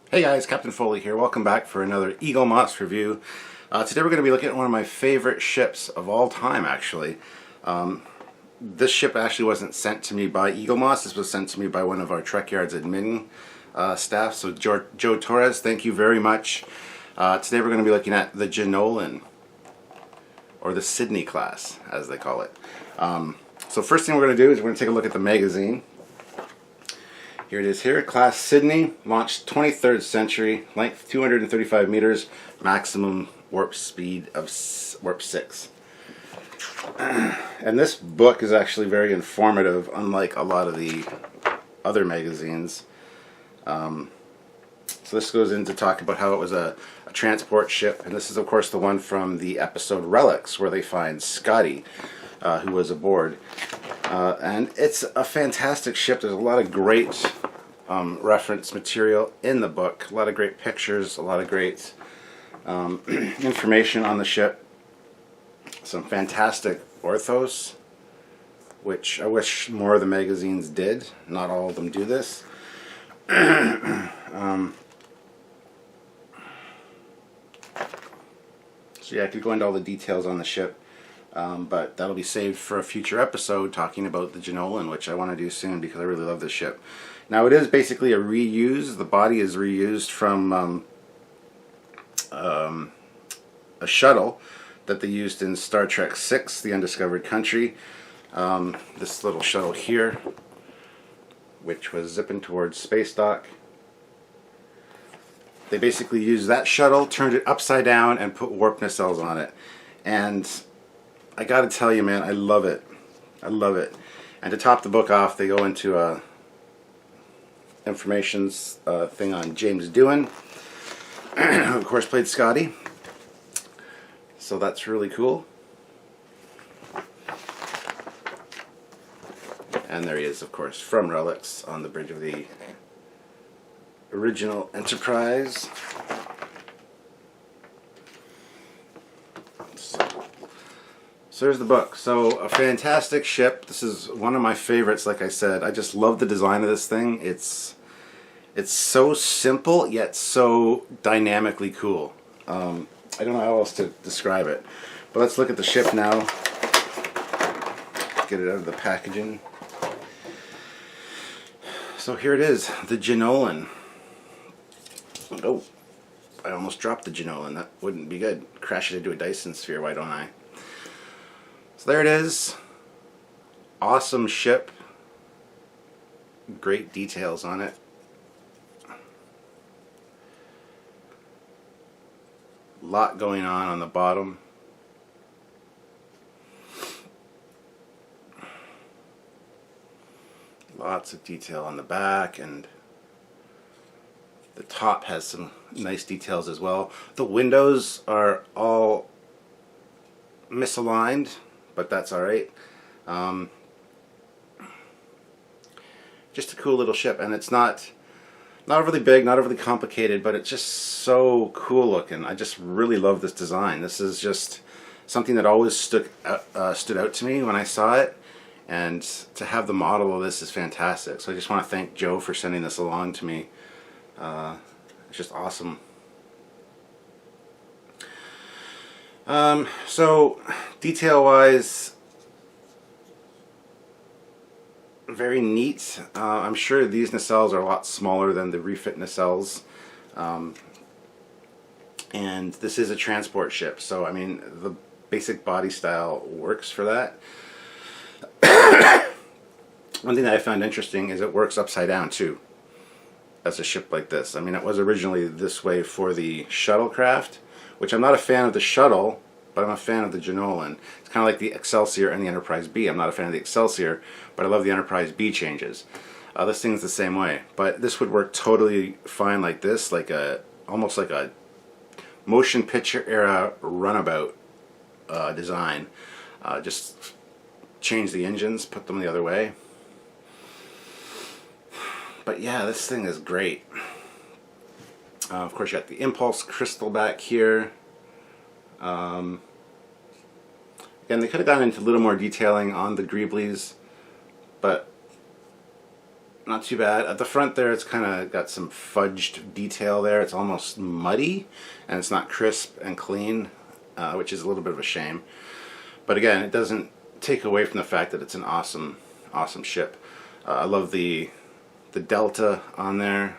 Hey guys, Captain Foley here. Welcome back for another Eaglemoss review. Today we're going to be looking at one of my favorite ships of all time, actually. This ship actually wasn't sent to me by Eaglemoss. This was sent to me by one of our Trekyards admin staff. So Joe Torres, thank you very much. Today we're going to be looking at the Jenolan, or the Sydney class, as they call it. So first thing we're going to do is we're going to take a look at the magazine. Here it is here, Class Sydney, launched 23rd century, length 235 meters, maximum warp speed of warp 6. And this book is actually very informative, unlike a lot of the other magazines. So this goes in to talk about how it was a transport ship, and this is of course the one from the episode Relics, where they find Scotty, who was aboard. And it's a fantastic ship. There's a lot of great reference material in the book, a lot of great pictures, a lot of great information on the ship, some fantastic orthos, which I wish more of the magazines did. Not all of them do this. So yeah, I could go into all the details on the ship. But that'll be saved for a future episode talking about the Jenolan, which I want to do soon because I really love this ship. Now it is basically a reuse. The body is reused from a shuttle that they used in Star Trek VI, The Undiscovered Country. This little shuttle here, which was zipping towards space dock. They basically used that shuttle, turned it upside down, and put warp nacelles on it. And I gotta tell you, man, I love it. I love it. And to top the book off, they go into a information thing on James Doohan, who of course played Scotty. So that's really cool. And there he is, of course, from Relics on the bridge of the original Enterprise. So here's the book. So a fantastic ship. This is one of my favorites, like I said. I just love the design of this thing. It's so simple, yet so dynamically cool. I don't know how else to describe it. But let's look at the ship now. Get it out of the packaging. So here it is, the Jenolan. Oh, I almost dropped the Jenolan. That wouldn't be good. Crash it into a Dyson sphere, why don't I? So there it is. Awesome ship. Great details on it. Lot going on the bottom. Lots of detail on the back, and the top has some nice details as well. The windows are all misaligned, but that's alright. Just a cool little ship, and it's not overly big, not overly complicated, but it's just so cool looking. I just really love this design. This is just something that always stood out to me when I saw it, and to have the model of this is fantastic. So I just want to thank Joe for sending this along to me. It's just awesome. So detail-wise, very neat. I'm sure these nacelles are a lot smaller than the refit nacelles. And this is a transport ship, so I mean the basic body style works for that. One thing that I found interesting is it works upside down too, as a ship like this. I mean, it was originally this way for the shuttlecraft, which I'm not a fan of the shuttle, but I'm a fan of the Jenolan. It's kind of like the Excelsior and the Enterprise B. I'm not a fan of the Excelsior, but I love the Enterprise B changes. This thing's the same way, but this would work totally fine like this, like almost like a motion picture era runabout design. Just change the engines, put them the other way. But yeah, this thing is great. Of course, you got the impulse crystal back here. Again, they could have gone into a little more detailing on the greeblies, but not too bad. At the front there, it's kind of got some fudged detail there. It's almost muddy, and it's not crisp and clean, which is a little bit of a shame. But again, it doesn't take away from the fact that it's an awesome, awesome ship. I love the Delta on there,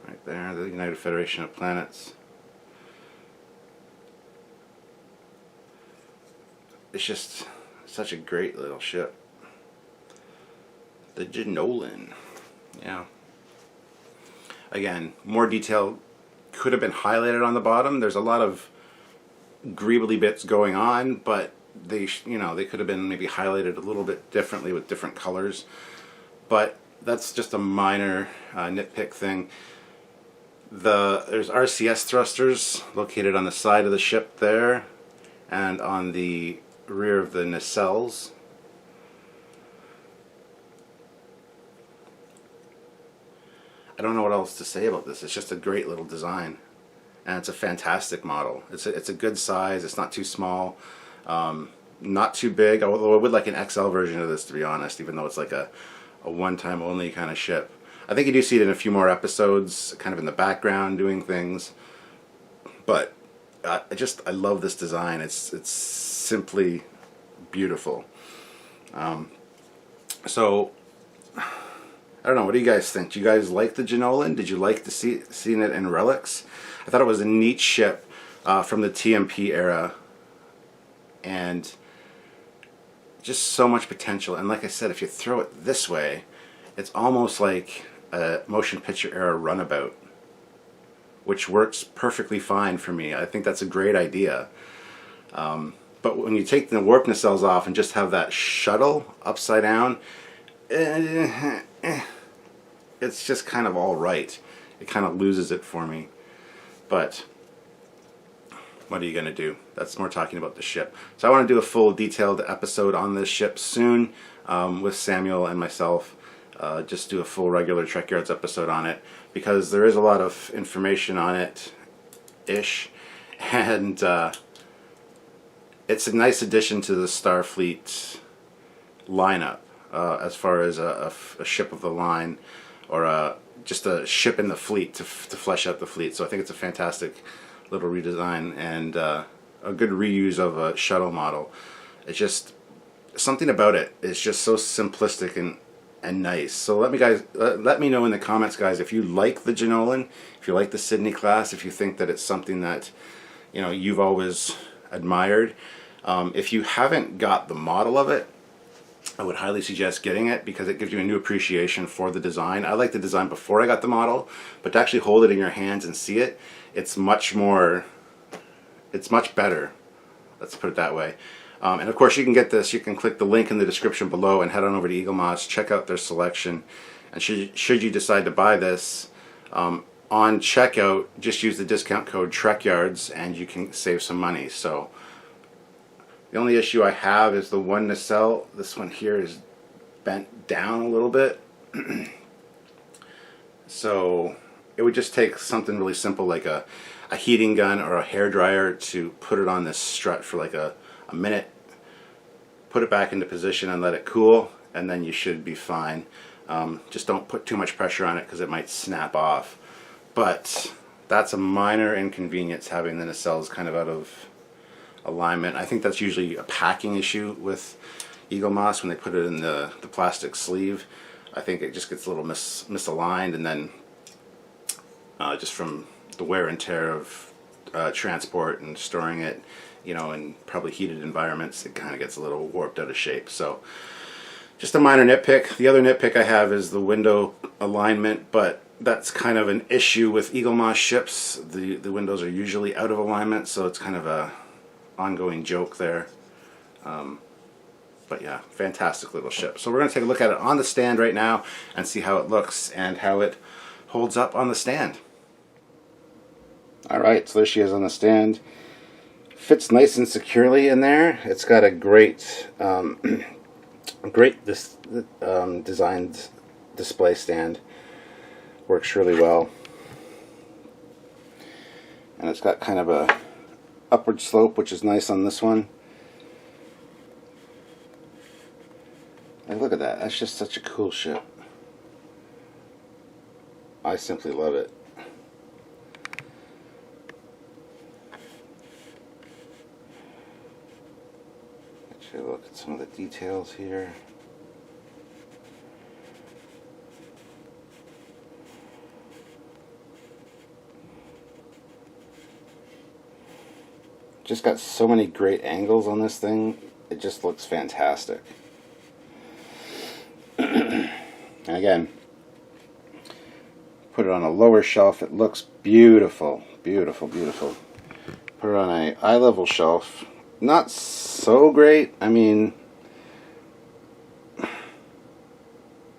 right there, the United Federation of Planets. It's just such a great little ship. The Jenolan. Yeah. Again, more detail could have been highlighted on the bottom. There's a lot of greebly bits going on, but they could have been maybe highlighted a little bit differently with different colors. But that's just a minor nitpick thing. There's RCS thrusters located on the side of the ship there, and on the rear of the nacelles. I don't know what else to say about this. It's just a great little design, and it's a fantastic model. It's a good size. It's not too small, not too big. Although I would like an XL version of this, to be honest, even though it's like a one-time only kind of ship. I think you do see it in a few more episodes, kind of in the background doing things. But I love this design. It's simply beautiful. So I don't know. What do you guys think? Do you guys like the Jenolan? Did you like to seeing it in relics? I thought it was a neat ship from the TMP era, and just so much potential. And like I said, if you throw it this way, it's almost like a motion picture era runabout, which works perfectly fine for me. I think that's a great idea. But when you take the warp nacelles off and just have that shuttle upside down, it's just kind of all right. It kind of loses it for me. But what are you going to do? That's more talking about the ship. So I want to do a full detailed episode on this ship soon with Samuel and myself. Just do a full regular Trekyards episode on it, because there is a lot of information on it-ish, and it's a nice addition to the Starfleet lineup as far as a ship of the line, or just a ship in the fleet to flesh out the fleet. So I think it's a fantastic little redesign, and a good reuse of a shuttle model. It's just something about it is just so simplistic and nice. So let me know in the comments, guys, if you like the Jenolan, if you like the Sydney class, if you think that it's something that you've always admired. If you haven't got the model of it, I would highly suggest getting it, because it gives you a new appreciation for the design. I liked the design before I got the model, but to actually hold it in your hands and see it, it's much better. Let's put it that way. And of course, you can get this. You can click the link in the description below and head on over to Eaglemoss, check out their selection. And should you decide to buy this, on checkout, just use the discount code Trekyards and you can save some money. So the only issue I have is the one nacelle. This one here is bent down a little bit. So it would just take something really simple like a heating gun or a hairdryer to put it on this strut for like a minute, put it back into position and let it cool, and then you should be fine. Just don't put too much pressure on it, because it might snap off. But that's a minor inconvenience, having the nacelles kind of out of alignment. I think that's usually a packing issue with Eaglemoss when they put it in the plastic sleeve. I think it just gets a little misaligned, and then just from the wear and tear of transport and storing it, in probably heated environments, it kind of gets a little warped out of shape. So just a minor nitpick. The other nitpick I have is the window alignment, but that's kind of an issue with Eaglemoss ships. The windows are usually out of alignment, so it's kind of a ongoing joke there. But yeah, fantastic little ship. So we're going to take a look at it on the stand right now and see how it looks and how it holds up on the stand. Alright, so there she is on the stand. Fits nice and securely in there. It's got a great designed display stand. Works really well. And it's got kind of a upward slope, which is nice on this one. And look at that. That's just such a cool ship. I simply love it. Actually, look at some of the details here. Just got so many great angles on this thing. It just looks fantastic. And again, put it on a lower shelf. It looks beautiful, beautiful, beautiful. Put it on a eye level shelf. Not so great. I mean,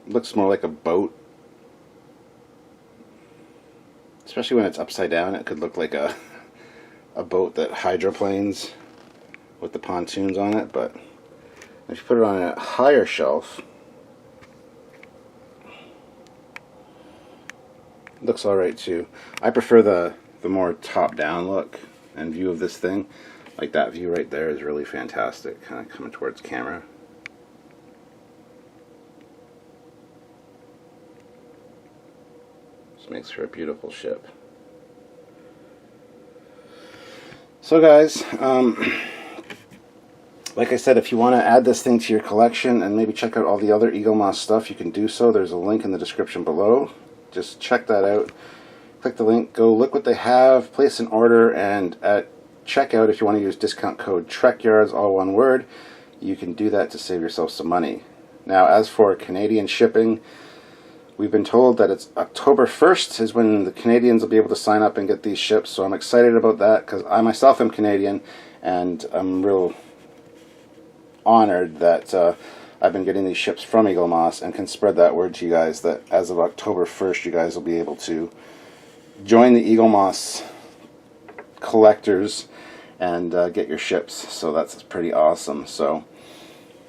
looks more like a boat. Especially when it's upside down, it could look like a boat that hydroplanes with the pontoons on it. But if you put it on a higher shelf, it looks alright too. I prefer the more top-down look and view of this thing. Like that view right there is really fantastic, kind of coming towards camera. This makes for a beautiful ship. So guys, like I said, if you want to add this thing to your collection and maybe check out all the other Eaglemoss stuff, you can do so. There's a link in the description below. Just check that out. Click the link, go look what they have, place an order, and at checkout, if you want to use discount code Trekyards, all one word, you can do that to save yourself some money. Now, as for Canadian shipping, we've been told that it's October 1st is when the Canadians will be able to sign up and get these ships, so I'm excited about that because I myself am Canadian, and I'm real honored that I've been getting these ships from Eaglemoss and can spread that word to you guys that as of October 1st, you guys will be able to join the Eaglemoss collectors and get your ships. So that's pretty awesome. So,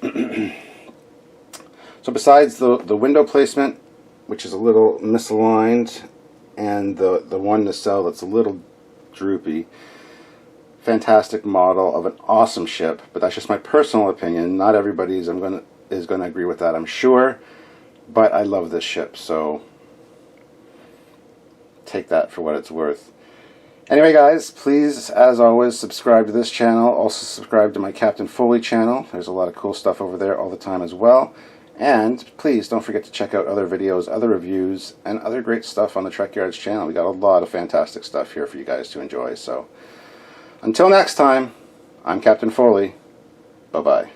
so besides the window placement, which is a little misaligned, and the one nacelle that's a little droopy, fantastic model of an awesome ship. But that's just my personal opinion. Not everybody is going to agree with that, I'm sure. But I love this ship, so take that for what it's worth. Anyway guys, please, as always, subscribe to this channel. Also subscribe to my Captain Foley channel. There's a lot of cool stuff over there all the time as well. And please don't forget to check out other videos, other reviews, and other great stuff on the Trekyards channel. We got a lot of fantastic stuff here for you guys to enjoy. So until next time, I'm Captain Foley. Bye-bye.